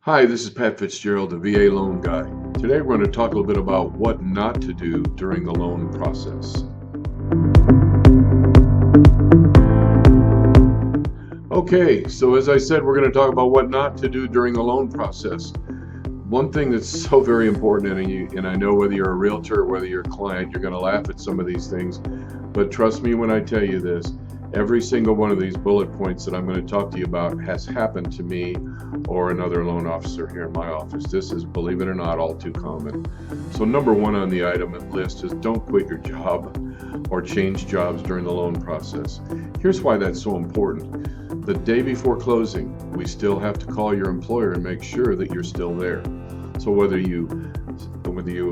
Hi, this is Pat Fitzgerald, the VA loan guy. Today we're going to talk a little bit about what not to do during the loan process. Okay, so as I said, we're going to talk about what not to do during the loan process. One thing that's so very important, and I know whether you're a realtor or whether you're a client, you're going to laugh at some of these things, but trust me when I tell you this, every single one of these bullet points that I'm going to talk to you about has happened to me or another loan officer here in my office. This is, believe it or not, all too common. So number one on the item list is don't quit your job or change jobs during the loan process. Here's why that's so important. The day before closing, we still have to call your employer and make sure that you're still there. So whether you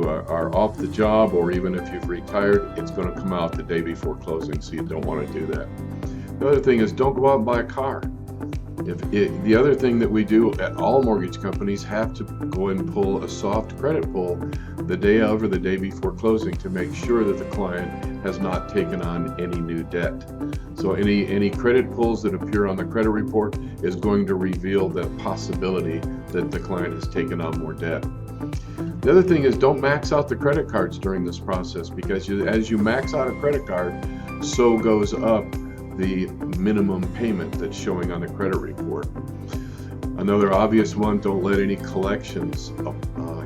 are off the job or even if you've retired, it's going to come out the day before closing, so you don't want to do that. The other thing is don't go out and buy a car. The other thing that we do at all mortgage companies have to go and pull a soft credit pull the day of or the day before closing to make sure that the client has not taken on any new debt. So any credit pulls that appear on the credit report is going to reveal the possibility that the client has taken on more debt. The other thing is don't max out the credit cards during this process, because as you max out a credit card, so goes up the minimum payment that's showing on the credit report. Another obvious one, don't let any collections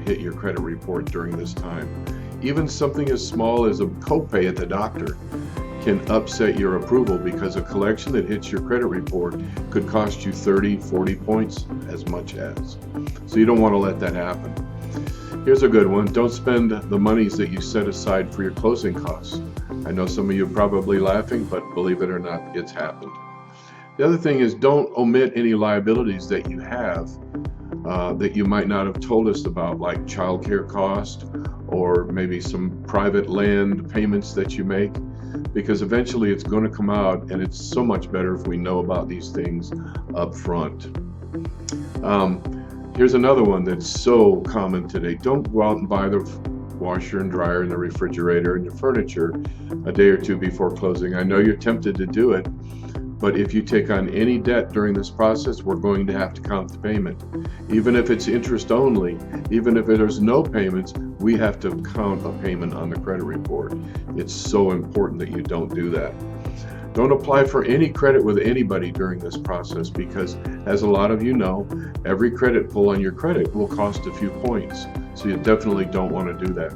hit your credit report during this time. Even something as small as a copay at the doctor can upset your approval, because a collection that hits your credit report could cost you 30, 40 points as much as. So you don't want to let that happen. Here's a good one. Don't spend the monies that you set aside for your closing costs. I know some of you are probably laughing, but believe it or not, it's happened. The other thing is don't omit any liabilities that you have that you might not have told us about, like childcare cost or maybe some private land payments that you make, because eventually it's going to come out, and it's so much better if we know about these things up front. Here's another one that's so common today. Don't go out and buy the washer and dryer and the refrigerator and your furniture a day or two before closing. I know you're tempted to do it, but if you take on any debt during this process, we're going to have to count the payment. Even if it's interest only, even if there's no payments, we have to count a payment on the credit report. It's so important that you don't do that. Don't apply for any credit with anybody during this process, because as a lot of you know, every credit pull on your credit will cost a few points. So you definitely don't want to do that.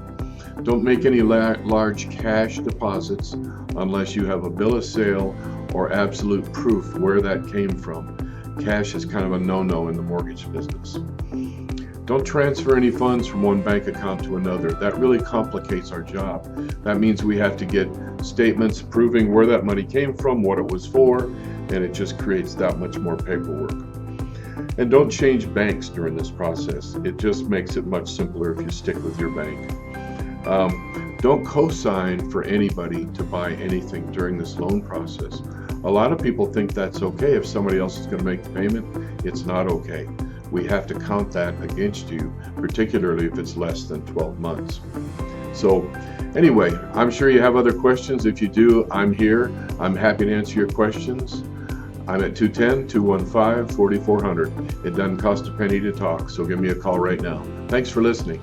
Don't make any large cash deposits unless you have a bill of sale or absolute proof where that came from. Cash is kind of a no-no in the mortgage business. Don't transfer any funds from one bank account to another. That really complicates our job. That means we have to get statements proving where that money came from, what it was for, and it just creates that much more paperwork. And don't change banks during this process. It just makes it much simpler if you stick with your bank. Don't co-sign for anybody to buy anything during this loan process. A lot of people think that's okay. If somebody else is going to make the payment, it's not okay. We have to count that against you, particularly if it's less than 12 months. So anyway, I'm sure you have other questions. If you do, I'm here. I'm happy to answer your questions. I'm at 210-215-4400. It doesn't cost a penny to talk, so give me a call right now. Thanks for listening.